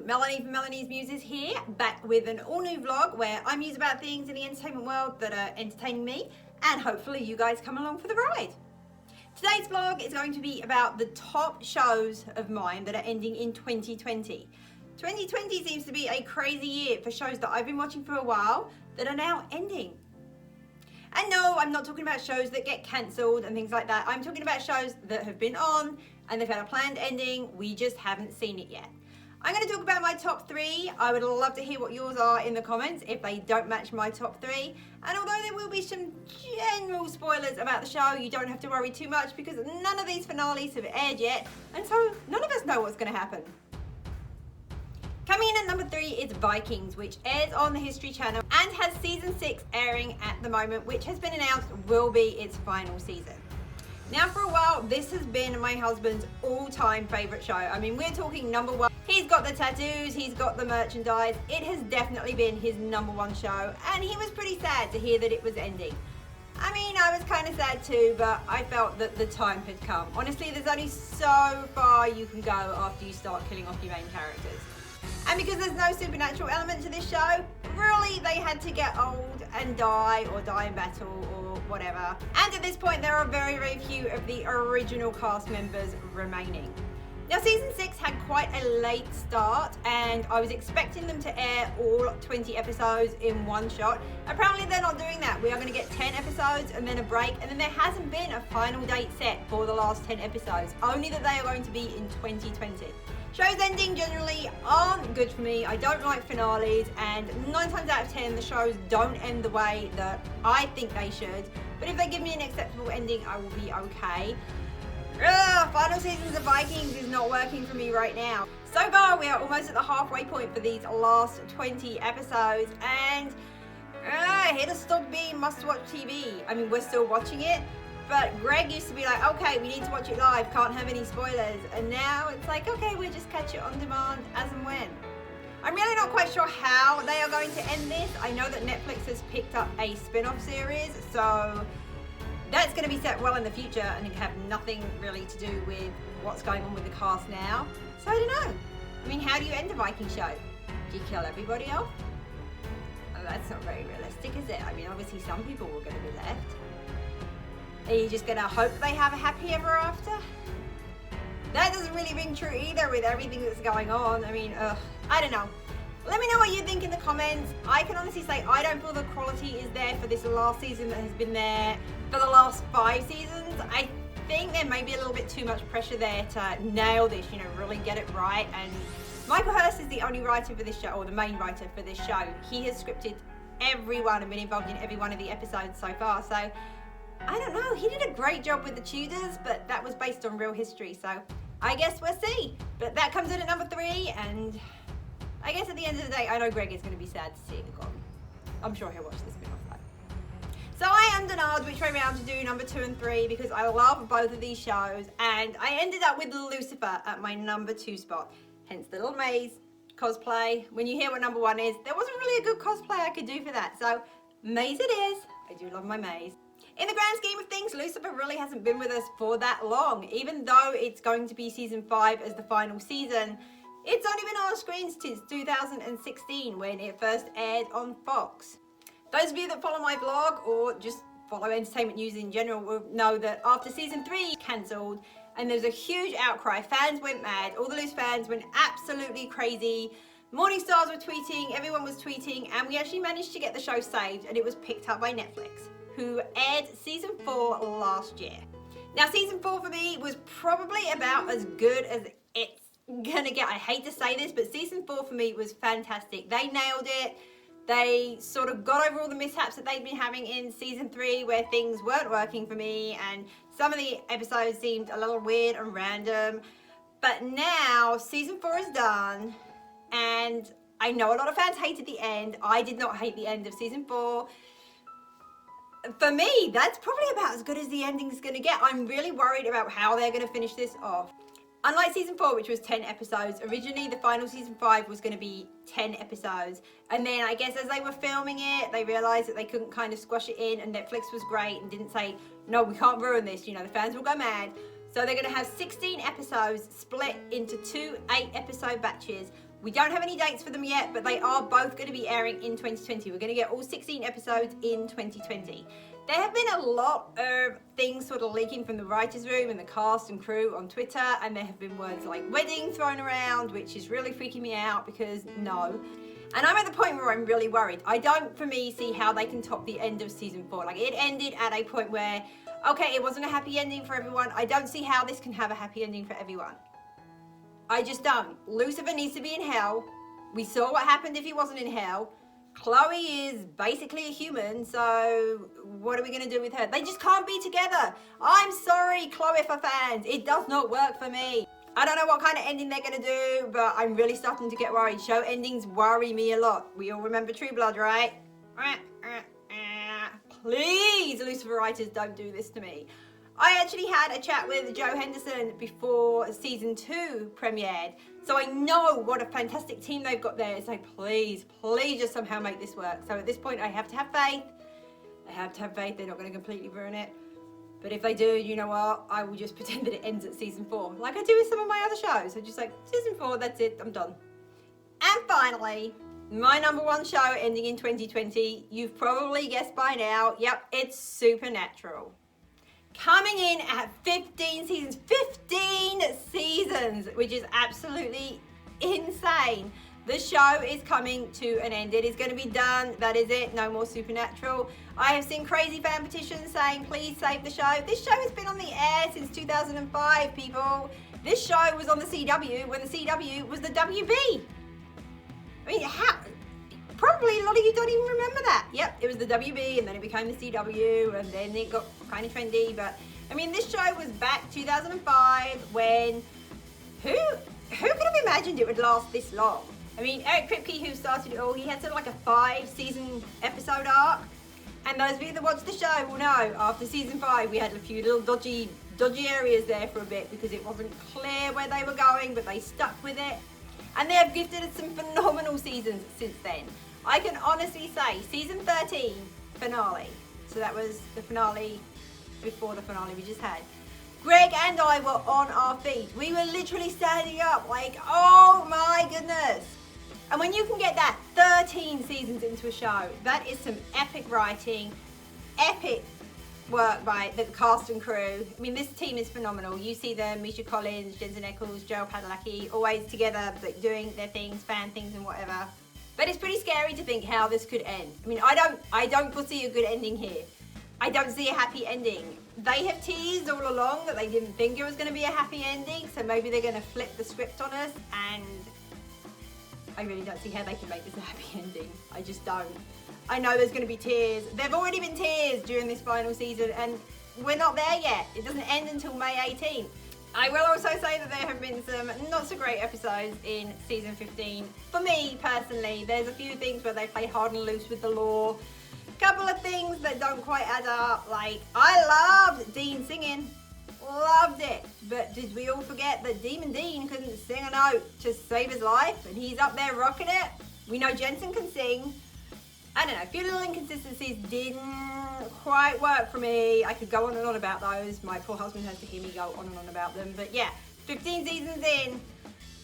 Melanie from Melanie's Muses here, back with an all new vlog where I muse about things in the entertainment world that are entertaining me, and hopefully you guys come along for the ride. Today's vlog is going to be about the top shows of mine that are ending in 2020. 2020 seems to be a crazy year for shows that I've been watching for a while that are now ending. And no, I'm not talking about shows that get cancelled and things like that. I'm talking about shows that have been on and they've had a planned ending, we just haven't seen it yet. I'm going to talk about my top 3. I would love to hear what yours are in the comments if they don't match my top 3. And although there will be some general spoilers about the show, you don't have to worry too much because none of these finales have aired yet, and so none of us know what's going to happen. Coming in at number 3 is Vikings, which airs on the History Channel and has season 6 airing at the moment, which has been announced will be its final season. Now for a while, this has been my husband's all-time favourite show. I mean, we're talking number 1. He's got the tattoos, he's got the merchandise. It has definitely been his number 1 show, and he was pretty sad to hear that it was ending. I mean, I was kind of sad too, but I felt that the time had come. Honestly, there's only so far you can go after you start killing off your main characters. And because there's no supernatural element to this show, really they had to get old and die, or die in battle, or whatever. And at this point there are very, very few of the original cast members remaining. Now season 6 had quite a late start, and I was expecting them to air all 20 episodes in one shot. Apparently they're not doing that. We are going to get 10 episodes and then a break, and then there hasn't been a final date set for the last 10 episodes, only that they are going to be in 2020. Shows ending generally aren't good for me. I don't like finales, and 9 times out of 10 the shows don't end the way that I think they should. But if they give me an acceptable ending, I will be okay. Final seasons of Vikings is not working for me right now. So far we are almost at the halfway point for these last 20 episodes, and it has stopped being must-watch TV. I mean, we're still watching it, but Greg used to be like, okay, we need to watch it live, can't have any spoilers. And now it's like, okay, we'll just catch it on demand as and when. I'm really not quite sure how they are going to end this. I know that Netflix has picked up a spin-off series, so that's going to be set well in the future and it have nothing really to do with what's going on with the cast now. So I don't know. I mean, how do you end a Viking show? Do you kill everybody off? Oh, that's not very realistic, is it? I mean, obviously some people were going to be left. Are you just going to hope they have a happy ever after? That doesn't really ring true either with everything that's going on. I mean, I don't know. Let me know what you think in the comments. I can honestly say I don't feel the quality is there for this last season that has been there for the last 5 seasons. I think there may be a little bit too much pressure there to nail this, you know, really get it right. And Michael Hurst is the only writer for this show, or the main writer for this show. He has scripted everyone and been involved in every one of the episodes so far. So I don't know, he did a great job with the Tudors, but that was based on real history, so I guess we'll see. But that comes in at number 3, and I guess at the end of the day, I know Greg is going to be sad to see it gone. I'm sure he'll watch the spin-off though. So I am denied which way round to do number 2 and 3 because I love both of these shows, and I ended up with Lucifer at my number 2 spot. Hence the little maze cosplay. When you hear what number 1 is, there wasn't really a good cosplay I could do for that, so maze it is. I do love my maze. In the grand scheme of things, Lucifer really hasn't been with us for that long. Even though it's going to be season 5 as the final season, it's only been on our screens since 2016 when it first aired on Fox. Those of you that follow my vlog or just follow entertainment news in general will know that after season 3 cancelled and there's a huge outcry, fans went mad, all the loose fans went absolutely crazy. Morning stars were tweeting, everyone was tweeting, and we actually managed to get the show saved, and it was picked up by Netflix, who aired season 4 last year. Now season 4 for me was probably about as good as it's gonna get. I hate to say this, but season 4 for me was fantastic. They nailed it. They sort of got over all the mishaps that they'd been having in season 3 where things weren't working for me, and some of the episodes seemed a little weird and random. But now season 4 is done, and I know a lot of fans hated the end. I did not hate the end of season 4. For me, that's probably about as good as the ending's gonna get. I'm really worried about how they're gonna finish this off. Unlike season 4, which was 10 episodes, originally the final season 5 was gonna be 10 episodes. And then I guess as they were filming it, they realized that they couldn't kind of squash it in, and Netflix was great and didn't say, no, we can't ruin this, you know, the fans will go mad. So they're gonna have 16 episodes split into 2 8-episode batches We don't have any dates for them yet, but they are both going to be airing in 2020. We're going to get all 16 episodes in 2020. There have been a lot of things sort of leaking from the writers' room and the cast and crew on Twitter, and there have been words like wedding thrown around, which is really freaking me out because no. And I'm at the point where I'm really worried. I don't, for me, see how they can top the end of season 4. Like, it ended at a point where, okay, it wasn't a happy ending for everyone. I don't see how this can have a happy ending for everyone. I just don't. Lucifer needs to be in hell. We saw what happened if he wasn't in hell. Chloe is basically a human, so what are we going to do with her? They just can't be together. I'm sorry, Chloe for fans. It does not work for me. I don't know what kind of ending they're going to do, but I'm really starting to get worried. Show endings worry me a lot. We all remember True Blood, right? Please, Lucifer writers, don't do this to me. I actually had a chat with Joe Henderson before season 2 premiered, so I know what a fantastic team they've got there. It's like, please just somehow make this work. So at this point, I have to have faith. I have to have faith they're not going to completely ruin it. But if they do, you know what? I will just pretend that it ends at season 4, like I do with some of my other shows. I'm just like, season 4, that's it, I'm done. And finally, my number 1 show ending in 2020, you've probably guessed by now, yep, it's Supernatural. Coming in at 15 seasons, which is absolutely insane. The show is coming to an end. It is going to be done. That is it. No more Supernatural. I have seen crazy fan petitions saying, please save the show. This show has been on the air since 2005, people. This show was on the CW when the CW was the WB. I mean, how? Probably a lot of you don't even remember that. Yep, it was the WB and then it became the CW and then it got kind of trendy. But I mean, this show was back 2005 when who could have imagined it would last this long? I mean, Eric Kripke, who started it all, he had sort of like a 5-season episode arc. And those of you that watched the show will know after season 5 we had a few little dodgy areas there for a bit because it wasn't clear where they were going, but they stuck with it. And they have gifted us some phenomenal seasons since then. I can honestly say, season 13 finale, so that was the finale before the finale we just had, Greg and I were on our feet. We were literally standing up like, oh my goodness. And when you can get that 13 seasons into a show, that is some epic writing, epic work by the cast and crew. I mean, this team is phenomenal. You see them, Misha Collins, Jensen Ackles, Joel Padalecki, always together, like, doing their things, fan things and whatever. But it's pretty scary to think how this could end. I mean, I don't foresee a good ending here. I don't see a happy ending. They have teased all along that they didn't think it was going to be a happy ending, so maybe they're going to flip the script on us, and I really don't see how they can make this a happy ending. I just don't. I know there's going to be tears. There've already been tears during this final season, and we're not there yet. It doesn't end until May 18th. I will also say that there have been some not so great episodes in season 15. For me, personally, there's a few things where they play hard and loose with the law. Couple of things that don't quite add up. Like, I loved Dean singing. Loved it. But did we all forget that Demon Dean couldn't sing a note to save his life? And he's up there rocking it. We know Jensen can sing. I don't know, a few little inconsistencies didn't quite work for me. I could go on and on about those. My poor husband has to hear me go on and on about them. But yeah, 15 seasons in,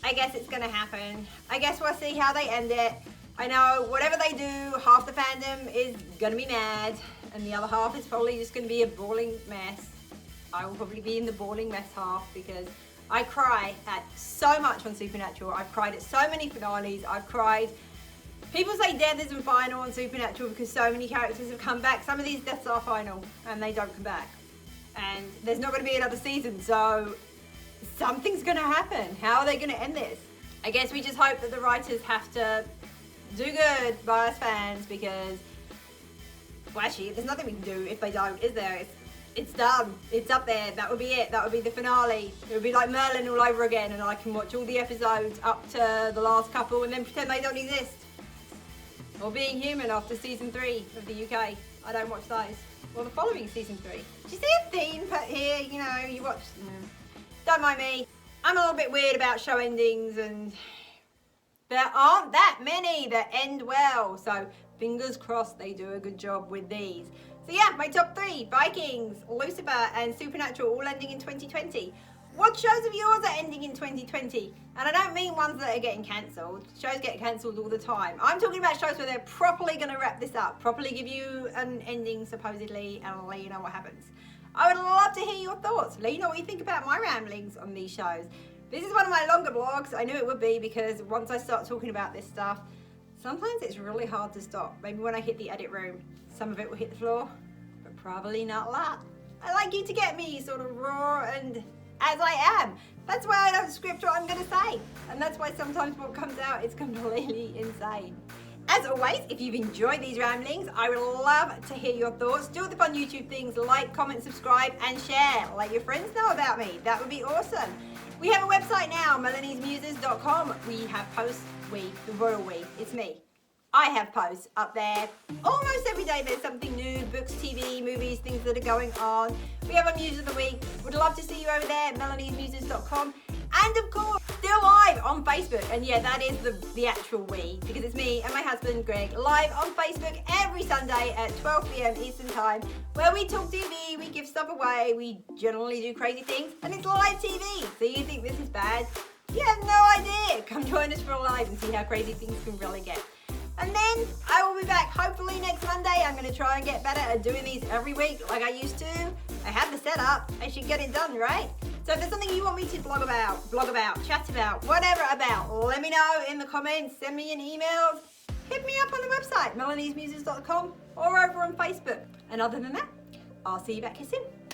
I guess it's gonna happen. I guess we'll see how they end it. I know whatever they do, half the fandom is gonna be mad, and the other half is probably just gonna be a bawling mess. I will probably be in the bawling mess half because I cry at so much on Supernatural. I've cried at so many finales. I've cried. People say death isn't final on Supernatural because so many characters have come back. Some of these deaths are final and they don't come back. And there's not going to be another season, so something's going to happen. How are they going to end this? I guess we just hope that the writers have to do good by us fans because, well, actually, there's nothing we can do if they don't, is there? It's done. It's up there. That would be it. That would be the finale. It would be like Merlin all over again, and I can watch all the episodes up to the last couple and then pretend they don't exist. Or Being Human after season 3 of the UK. I don't watch those. Or the following season 3. Do you see a theme put here? You know, you watch. Don't mind me. I'm a little bit weird about show endings, and there aren't that many that end well. So fingers crossed they do a good job with these. So yeah, my top 3, Vikings, Lucifer and Supernatural, all ending in 2020. What shows of yours are ending in 2020? And I don't mean ones that are getting cancelled. Shows get cancelled all the time. I'm talking about shows where they're properly going to wrap this up, properly give you an ending supposedly, and I'll let you know what happens. I would love to hear your thoughts. Let you know what you think about my ramblings on these shows. This is one of my longer vlogs. I knew it would be because once I start talking about this stuff, sometimes it's really hard to stop. Maybe when I hit the edit room, some of it will hit the floor, but probably not a lot. I like you to get me sort of raw and as I am. That's why I don't script what I'm going to say. And that's why sometimes what comes out is completely insane. As always, if you've enjoyed these ramblings, I would love to hear your thoughts. Do the fun YouTube things, like, comment, subscribe, and share. Let your friends know about me. That would be awesome. We have a website now, melaniesmuses.com. We have posts, the royal we, it's me. I have posts up there. Almost every day there's something new, books, TV, movies, things that are going on. We have a Muse of the Week. Would love to see you over there at melaniesmuses.com. And of course, still live on Facebook. And yeah, that is the actual we, because it's me and my husband, Greg, live on Facebook every Sunday at 12 p.m. Eastern Time, where we talk TV, we give stuff away, we generally do crazy things, and it's live TV. So you think this is bad? You have no idea. Come join us for a live and see how crazy things can really get. And then I will be back hopefully next Monday. I'm going to try and get better at doing these every week like I used to. I have the setup. I should get it done, right? So if there's something you want me to blog about, chat about, whatever about, let me know in the comments. Send me an email. Hit me up on the website, melaniesmuses.com, or over on Facebook. And other than that, I'll see you back here soon.